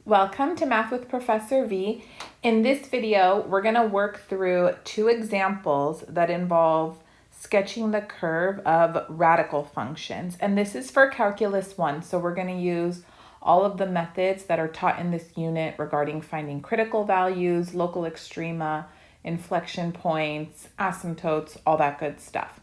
Welcome to Math with Professor V. In this video, we're going to work through two examples that involve sketching the curve of radical functions. And this is for Calculus 1, so we're going to use all of the methods that are taught in this unit regarding finding critical values, local extrema, inflection points, asymptotes, all that good stuff.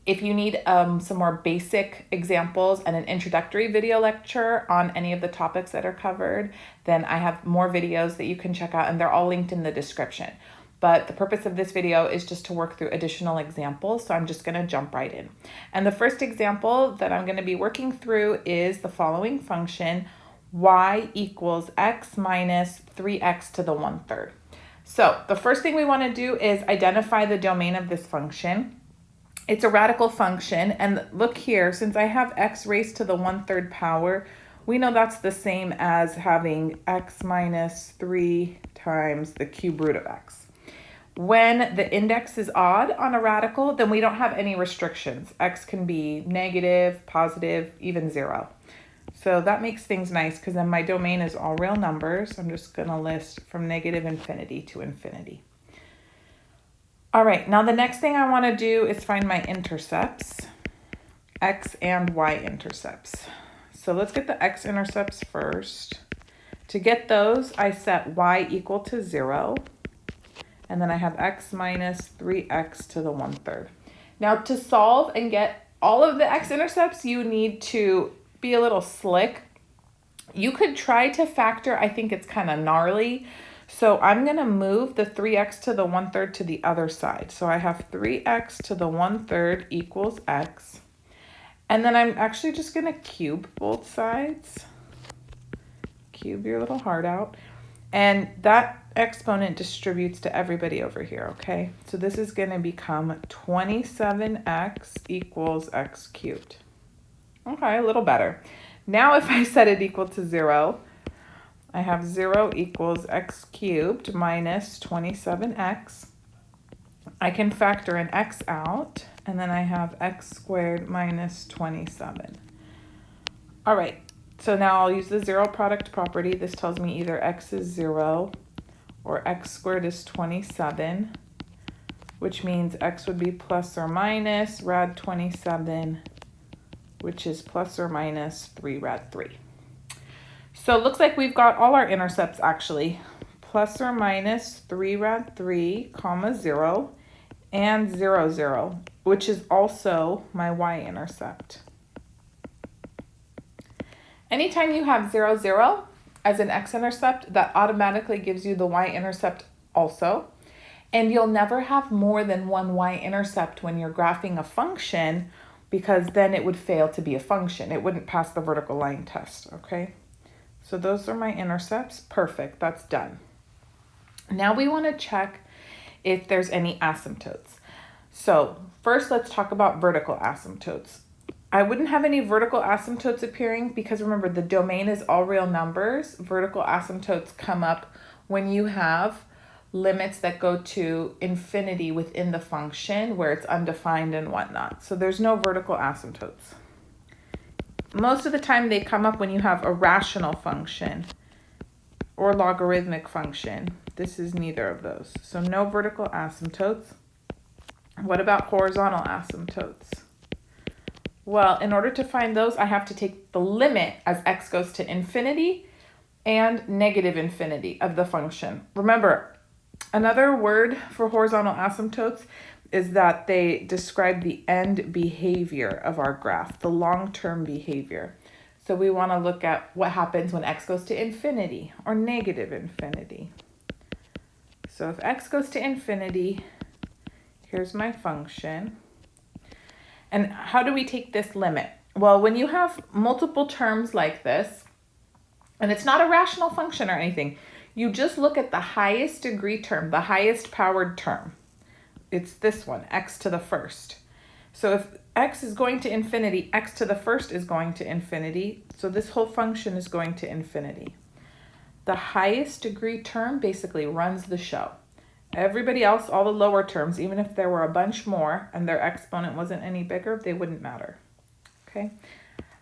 If you need some more basic examples and an introductory video lecture on any of the topics that are covered, then I have more videos that you can check out, and they're all linked in the description. But the purpose of this video is just to work through additional examples, so I'm just going to jump right in. And the first example that I'm going to be working through is the following function, y equals x minus 3x to the 1/3. So the first thing we want to do is identify the domain of this function. It's a radical function, and look here, since I have x raised to the 1/3 power, we know that's the same as having x minus 3 times the cube root of x. When the index is odd on a radical, then we don't have any restrictions. X can be negative, positive, even 0. So that makes things nice because then my domain is all real numbers. I'm just going to list from negative infinity to infinity. All right, now the next thing I want to do is find my intercepts, x and y intercepts. So let's get the x-intercepts first. To get those, I set y equal to 0, and then I have x minus 3x to the 1/3. Now to solve and get all of the x-intercepts, you need to be a little slick. You could try to factor, I think it's kind of gnarly. So I'm going to move the 3x to the 1/3 to the other side. So I have 3x to the 1/3 equals x. And then I'm actually just going to cube both sides. Cube your little heart out. And that exponent distributes to everybody over here, okay? So this is going to become 27x equals x cubed. Okay, a little better. Now if I set it equal to 0, I have 0 equals x cubed minus 27x. I can factor an x out, and then I have x squared minus 27. All right, so now I'll use the zero product property. This tells me either x is 0 or x squared is 27, which means x would be plus or minus rad 27, which is plus or minus 3 rad 3. So it looks like we've got all our intercepts actually, plus or minus 3 rad 3, comma 0, and 0, 0, which is also my y-intercept. Anytime you have 0, 0 as an x-intercept, that automatically gives you the y-intercept also. And you'll never have more than one y-intercept when you're graphing a function, because then it would fail to be a function. It wouldn't pass the vertical line test, okay? So those are my intercepts. Perfect, that's done. Now we want to check if there's any asymptotes. So first let's talk about vertical asymptotes. I wouldn't have any vertical asymptotes appearing because remember the domain is all real numbers. Vertical asymptotes come up when you have limits that go to infinity within the function where it's undefined and whatnot. So there's no vertical asymptotes. Most of the time they come up when you have a rational function or logarithmic function. This is neither of those. So no vertical asymptotes. What about horizontal asymptotes? Well, in order to find those, I have to take the limit as x goes to infinity and negative infinity of the function. Remember, another word for horizontal asymptotes is that they describe the end behavior of our graph, the long-term behavior. So we want to look at what happens when x goes to infinity or negative infinity. So if x goes to infinity, here's my function. And how do we take this limit? Well, when you have multiple terms like this, and it's not a rational function or anything, you just look at the highest degree term, the highest powered term. It's this one, x to the first. So if x is going to infinity, x to the first is going to infinity. So this whole function is going to infinity. The highest degree term basically runs the show. Everybody else, all the lower terms, even if there were a bunch more and their exponent wasn't any bigger, they wouldn't matter. Okay.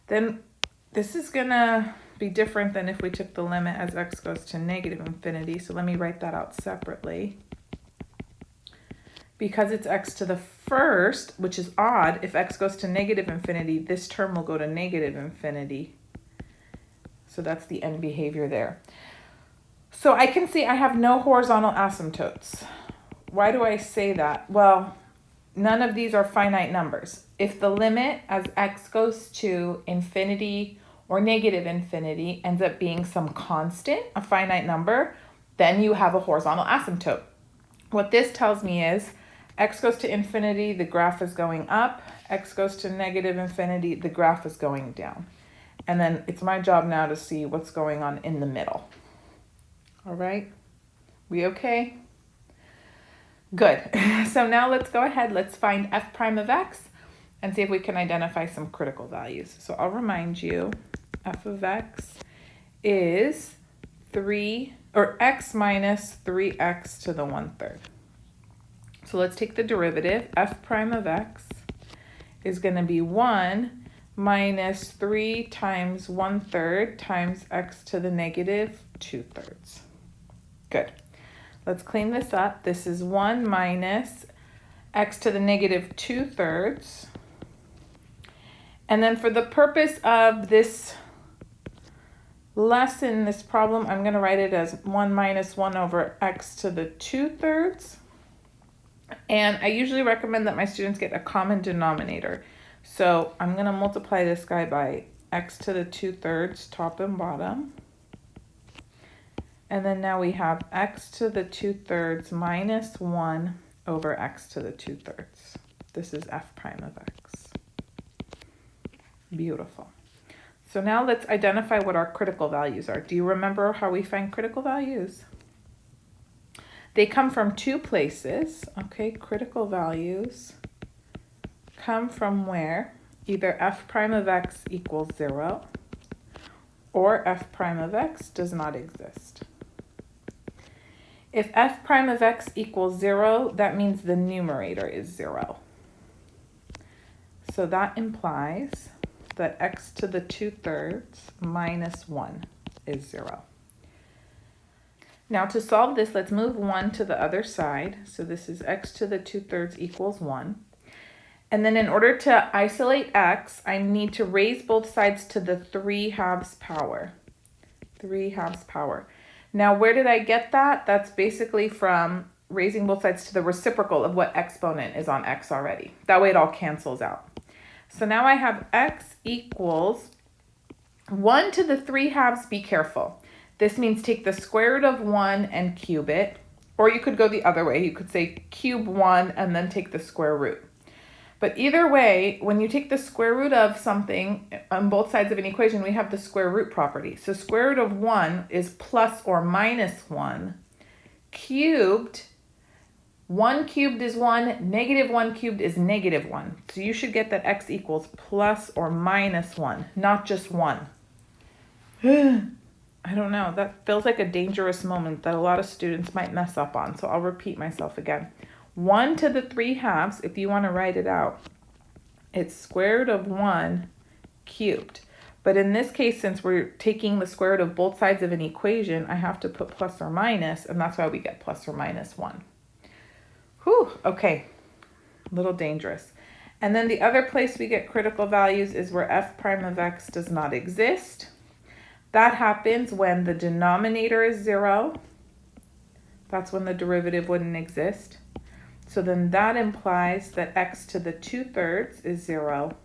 Then this is gonna be different than if we took the limit as x goes to negative infinity. So let me write that out separately. Because it's x to the first, which is odd, if x goes to negative infinity, this term will go to negative infinity. So that's the end behavior there. So I can see I have no horizontal asymptotes. Why do I say that? Well, none of these are finite numbers. If the limit as x goes to infinity or negative infinity ends up being some constant, a finite number, then you have a horizontal asymptote. What this tells me is x goes to infinity, the graph is going up. X goes to negative infinity, the graph is going down. And then it's my job now to see what's going on in the middle. All right, we okay? Good. So now let's go ahead, let's find f prime of x and see if we can identify some critical values. So I'll remind you, f of x is x minus 3x to the 1/3. So let's take the derivative. F prime of x is going to be 1 minus 3 times 1/3 times x to the negative 2/3. Good. Let's clean this up. This is 1 minus x to the negative 2/3. And then for the purpose of this lesson, this problem, I'm going to write it as 1 minus 1 over x to the 2/3. And I usually recommend that my students get a common denominator. So I'm going to multiply this guy by x to the 2/3, top and bottom. And then now we have x to the 2/3 minus 1 over x to the 2/3. This is f prime of x. Beautiful. So now let's identify what our critical values are. Do you remember how we find critical values? They come from two places. Okay, critical values come from where? Either f prime of x equals 0 or f prime of x does not exist. If f prime of x equals 0, that means the numerator is 0. So that implies that x to the 2/3 minus 1 is 0. Now to solve this, let's move 1 to the other side. So this is x to the 2/3 equals 1. And then in order to isolate x, I need to raise both sides to the 3/2 power. 3/2 power. Now where did I get that? That's basically from raising both sides to the reciprocal of what exponent is on x already. That way it all cancels out. So now I have x equals 1 to the 3/2. Be careful. This means take the square root of 1 and cube it. Or you could go the other way. You could say cube 1 and then take the square root. But either way, when you take the square root of something on both sides of an equation, we have the square root property. So square root of 1 is plus or minus 1. Cubed, 1 cubed is 1, negative 1 cubed is negative 1. So you should get that x equals plus or minus 1, not just 1. I don't know, that feels like a dangerous moment that a lot of students might mess up on. So I'll repeat myself again. 1 to the 3/2, if you want to write it out, it's square root of 1 cubed. But in this case, since we're taking the square root of both sides of an equation, I have to put plus or minus, and that's why we get plus or minus 1. Whew, okay, a little dangerous. And then the other place we get critical values is where f prime of x does not exist. That happens when the denominator is 0. That's when the derivative wouldn't exist. So then that implies that x to the 2/3 is 0.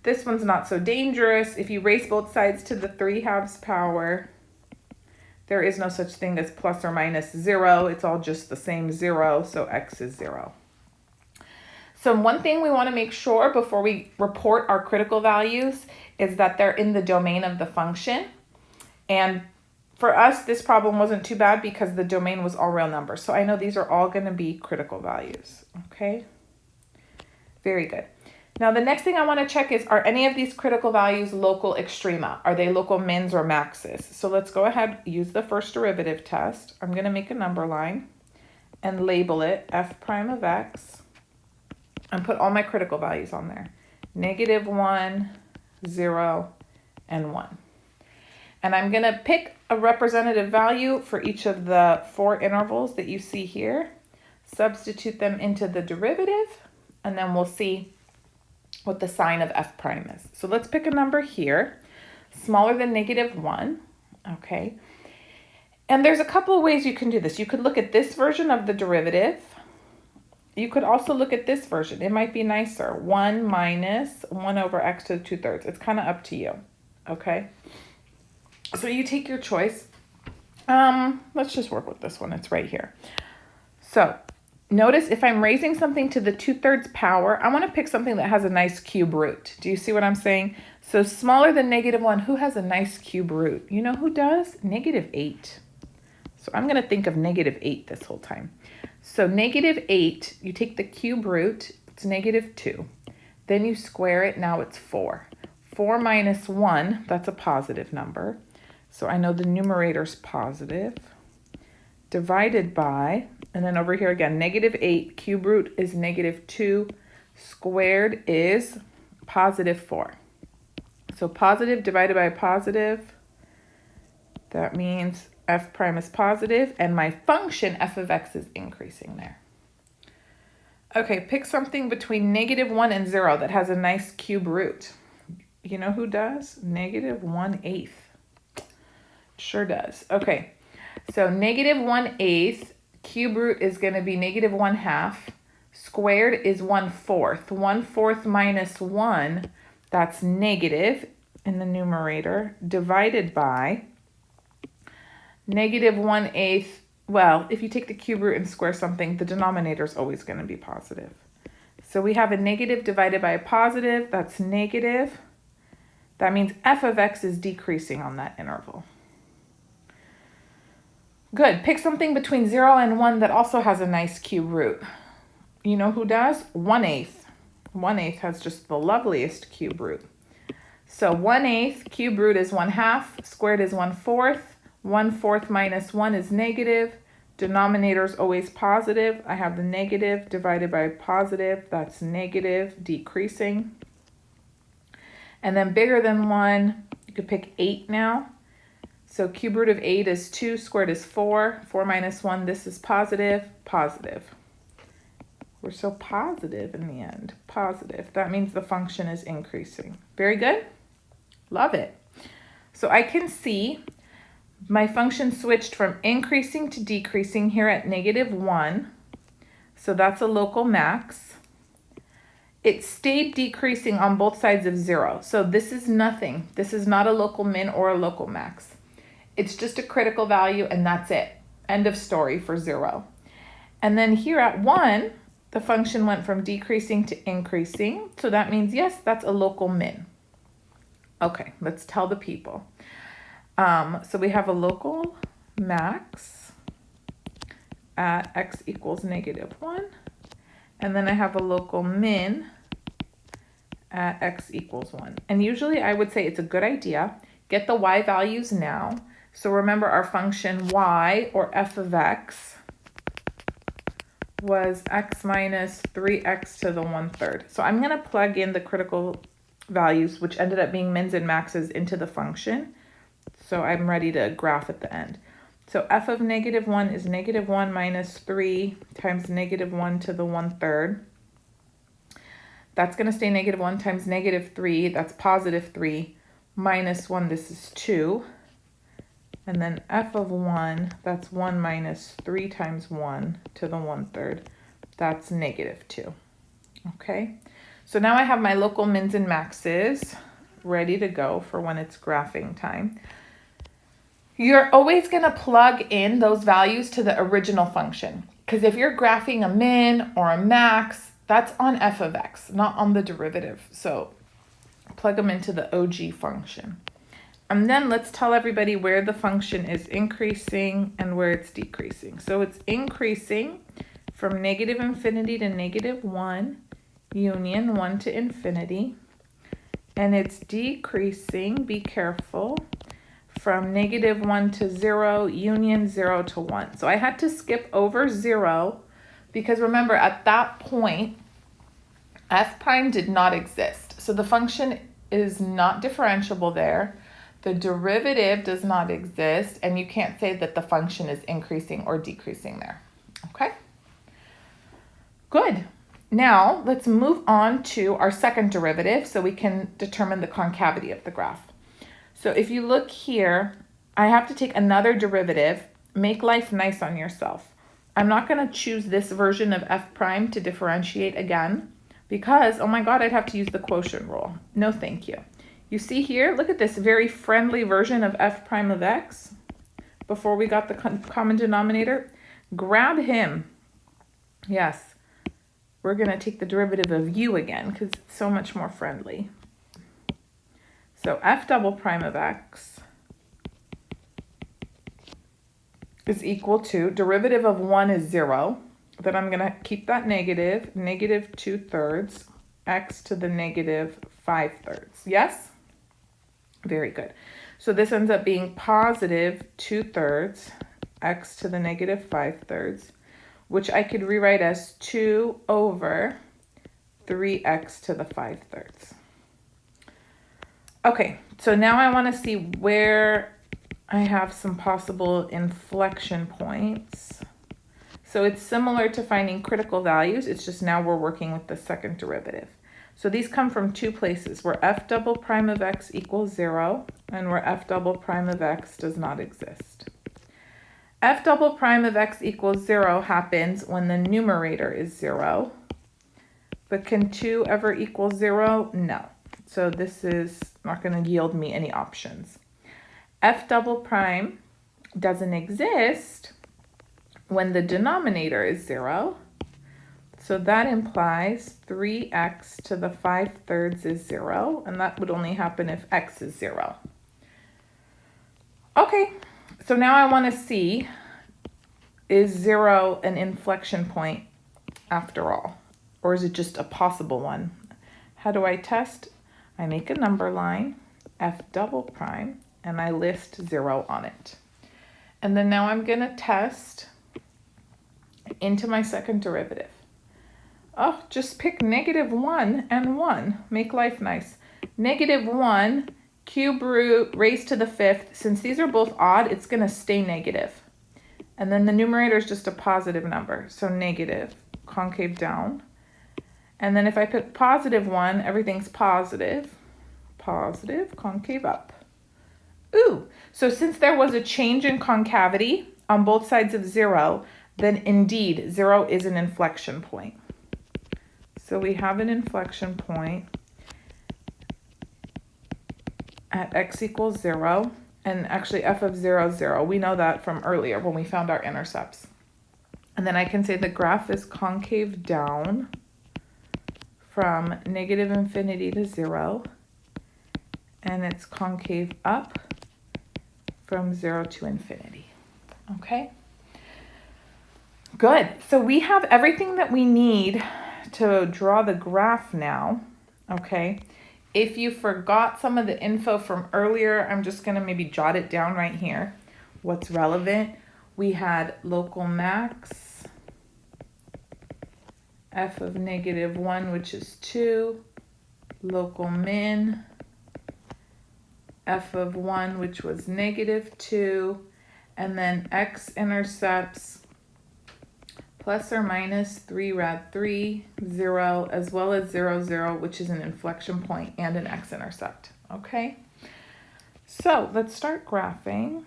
This one's not so dangerous. If you raise both sides to the 3/2 power, there is no such thing as plus or minus 0. It's all just the same 0, so x is 0. So one thing we want to make sure before we report our critical values is that they're in the domain of the function. And for us, this problem wasn't too bad because the domain was all real numbers. So I know these are all going to be critical values. Okay, very good. Now the next thing I want to check is, are any of these critical values local extrema? Are they local mins or maxes? So let's go ahead, use the first derivative test. I'm going to make a number line and label it f prime of x and put all my critical values on there. -1, 0, and 1. And I'm going to pick a representative value for each of the 4 intervals that you see here, substitute them into the derivative, and then we'll see what the sign of f prime is. So let's pick a number here, smaller than -1, okay? And there's a couple of ways you can do this. You could look at this version of the derivative. You could also look at this version. It might be nicer, 1 minus 1 over x to the 2/3. It's kind of up to you, okay? So you take your choice. Let's just work with this one. It's right here. So notice if I'm raising something to the 2/3 power, I want to pick something that has a nice cube root. Do you see what I'm saying? So smaller than -1, who has a nice cube root? You know who does? -8. So I'm going to think of -8 this whole time. So -8, you take the cube root, it's -2. Then you square it, now it's 4. 4 minus 1, that's a positive number. So I know the numerator's positive. Divided by, and then over here again, -8, cube root is -2, squared is +4. So positive divided by positive, that means f prime is positive, and my function f of x is increasing there. Okay, pick something between -1 and 0 that has a nice cube root. You know who does? -1/8. Sure does. Okay, so -1/8, cube root is going to be -1/2, squared is 1/4. 1/4 minus 1, that's negative in the numerator, divided by -1/8. Well, if you take the cube root and square something, the denominator is always going to be positive. So we have a negative divided by a positive, that's negative. That means f of x is decreasing on that interval. Good. Pick something between 0 and 1 that also has a nice cube root. You know who does? 1/8. 1/8 has just the loveliest cube root. So 1/8 cube root is 1/2, squared is 1/4. 1/4 minus 1 is negative. Denominator is always positive. I have the negative divided by positive. That's negative, decreasing. And then bigger than 1, you could pick 8 now. So cube root of 8 is 2, squared is 4. 4 minus 1, this is positive, positive. We're so positive in the end, positive. That means the function is increasing. Very good. Love it. So I can see my function switched from increasing to decreasing here at -1. So that's a local max. It stayed decreasing on both sides of 0. So this is nothing. This is not a local min or a local max. It's just a critical value and that's it. End of story for 0. And then here at 1, the function went from decreasing to increasing. So that means, yes, that's a local min. Okay, let's tell the people. So we have a local max at x equals -1. And then I have a local min at x equals 1. And usually I would say it's a good idea. Get the y values now. So remember our function y, or f of x, was x minus 3x to the 1/3. So I'm going to plug in the critical values, which ended up being mins and maxes, into the function. So I'm ready to graph at the end. So f of -1 is -1 minus 3 times -1 to the 1/3. That's going to stay -1 times -3. That's +3 minus 1. This is 2. And then f of 1, that's 1 minus 3 times 1 to the 1/3. That's -2. Okay, so now I have my local mins and maxes ready to go for when it's graphing time. You're always going to plug in those values to the original function, because if you're graphing a min or a max, that's on f of x, not on the derivative. So plug them into the OG function. And then let's tell everybody where the function is increasing and where it's decreasing. So it's increasing from -infinity to -1, union 1 to infinity. And it's decreasing, be careful, from -1 to 0, union 0 to 1. So I had to skip over 0 because remember at that point, f prime did not exist. So the function is not differentiable there. The derivative does not exist, and you can't say that the function is increasing or decreasing there. Okay? Good. Now, let's move on to our second derivative so we can determine the concavity of the graph. So if you look here, I have to take another derivative. Make life nice on yourself. I'm not going to choose this version of f prime to differentiate again because, oh my God, I'd have to use the quotient rule. No, thank you. You see here, look at this very friendly version of f prime of x before we got the common denominator. Grab him. Yes, we're going to take the derivative of u again because it's so much more friendly. So f double prime of x is equal to, derivative of 1 is 0. Then I'm going to keep that negative, negative 2/3 x to the negative 5/3. Yes? Very good. So this ends up being positive 2/3 x to the negative 5/3, which I could rewrite as 2 over 3x to the 5/3. Okay, so now I want to see where I have some possible inflection points. So it's similar to finding critical values, it's just now we're working with the second derivative. So these come from two places, where f double prime of x equals 0 and where f double prime of x does not exist. F double prime of x equals 0 happens when the numerator is 0. But can 2 ever equal 0? No. So this is not going to yield me any options. F double prime doesn't exist when the denominator is 0. So that implies 3x to the 5/3 is 0, and that would only happen if x is 0. Okay, so now I want to see, is 0 an inflection point after all? Or is it just a possible one? How do I test? I make a number line, f double prime, and I list 0 on it. And then now I'm going to test into my second derivative. Oh, just pick negative 1 and 1. Make life nice. Negative 1 cube root raised to the 5th. Since these are both odd, it's going to stay negative. And then the numerator is just a positive number. So negative, concave down. And then if I put positive 1, everything's positive. Positive, concave up. Ooh, so since there was a change in concavity on both sides of 0, then indeed 0 is an inflection point. So we have an inflection point at x equals 0, and actually f of 0 is 0. We know that from earlier when we found our intercepts. And then I can say the graph is concave down from negative infinity to 0, and it's concave up from 0 to infinity. Okay? Good. So we have everything that we need to draw the graph now. Okay? If you forgot some of the info from earlier, I'm just going to maybe jot it down right here. What's relevant? We had local max, f of negative 1, which is 2, local min, f of 1, which was negative 2, and then x-intercepts plus or minus 3 rad 3, 0, as well as 0, 0, which is an inflection point and an x-intercept. Okay? So let's start graphing.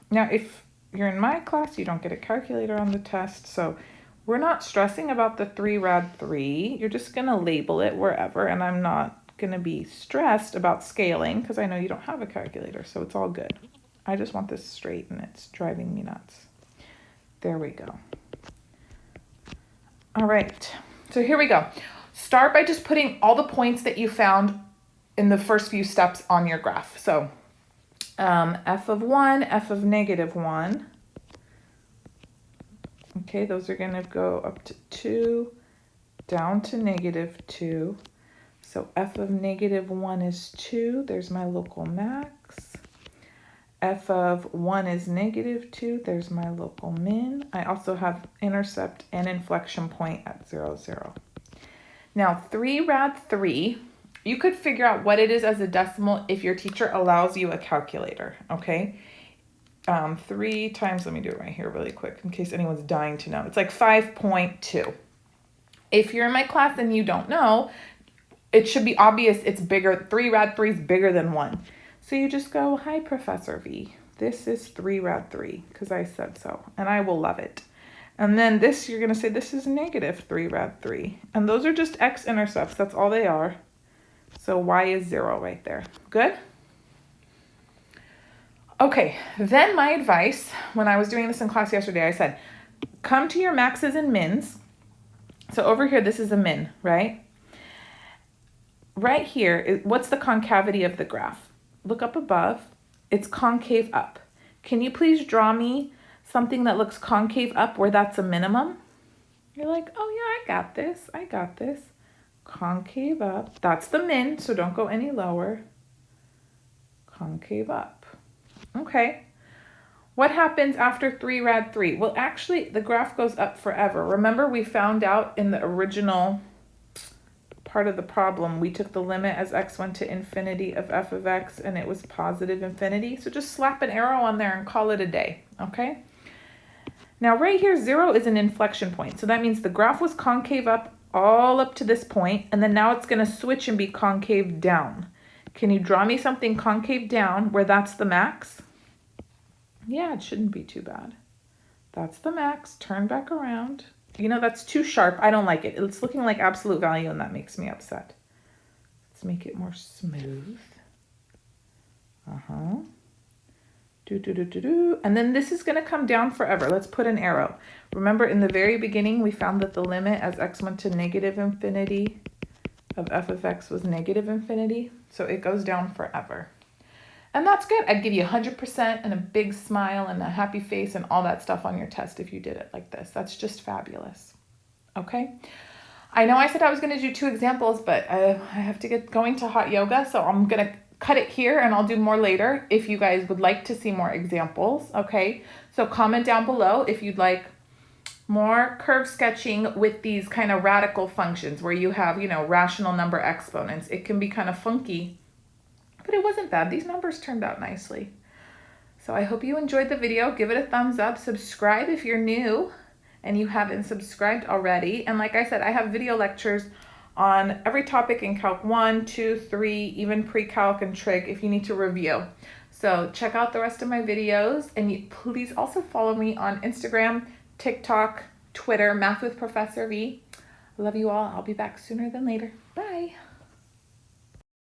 Now, if you're in my class, you don't get a calculator on the test, so we're not stressing about the 3 rad 3. You're just going to label it wherever, and I'm not going to be stressed about scaling because I know you don't have a calculator, so it's all good. I just want this straight, and it's driving me nuts. There we go. All right, so here we go. Start by just putting all the points that you found in the first few steps on your graph. So f of 1, f of negative 1. Okay, those are going to go up to 2, down to negative 2. So f of negative 1 is 2. There's my local max. F of 1 is negative 2. There's my local min. I also have intercept and inflection point at 0, 0. Now, 3 rad 3 You could figure out what it is as a decimal if your teacher allows you a calculator, okay? 3 times, let me do it right here really quick in case anyone's dying to know. It's like 5.2. If you're in my class and you don't know, it should be obvious it's bigger. 3 rad 3 is bigger than 1. So you just go, hi, Professor V. This is 3 rad 3 because I said so, and I will love it. And then this, you're going to say this is negative 3 rad 3. And those are just x-intercepts. That's all they are. So y is 0 right there. Good? Okay, then my advice, when I was doing this in class yesterday, I said, come to your maxes and mins. So over here, this is a min, right? Right here, what's the concavity of the graph? Look up above. It's concave up. Can you please draw me something that looks concave up where that's a minimum? You're like, oh yeah, I got this. I got this. Concave up. That's the min, so don't go any lower. Concave up. Okay. What happens after 3 rad 3? Well, actually, the graph goes up forever. Remember, we found out in the original part of the problem, we took the limit as x went to infinity of f of x, and it was positive infinity. So just slap an arrow on there and call it a day, okay? Now, right here, 0 is an inflection point. So that means the graph was concave up all up to this point, and then now it's going to switch and be concave down. Can you draw me something concave down where that's the max? Yeah, it shouldn't be too bad. That's the max. Turn back around. You know, that's too sharp. I don't like it. It's looking like absolute value, and that makes me upset. Let's make it more smooth. And then this is going to come down forever. Let's put an arrow. Remember, in the very beginning, we found that the limit as x went to negative infinity of f of x was negative infinity. So it goes down forever. And that's good. I'd give you 100% and a big smile and a happy face and all that stuff on your test if you did it like this. That's just fabulous. Okay. I know I said I was going to do 2 examples, but I have to get going to hot yoga. So I'm going to cut it here and I'll do more later if you guys would like to see more examples. Okay. So comment down below if you'd like more curve sketching with these kind of radical functions where you have, you know, rational number exponents. It can be kind of funky, but it wasn't bad. These numbers turned out nicely. So I hope you enjoyed the video. Give it a thumbs up. Subscribe if you're new and you haven't subscribed already. And like I said, I have video lectures on every topic in Calc 1, 2, 3, even pre-calc and trig if you need to review. So check out the rest of my videos, and please also follow me on Instagram, TikTok, Twitter, Math with Professor V. I love you all. I'll be back sooner than later.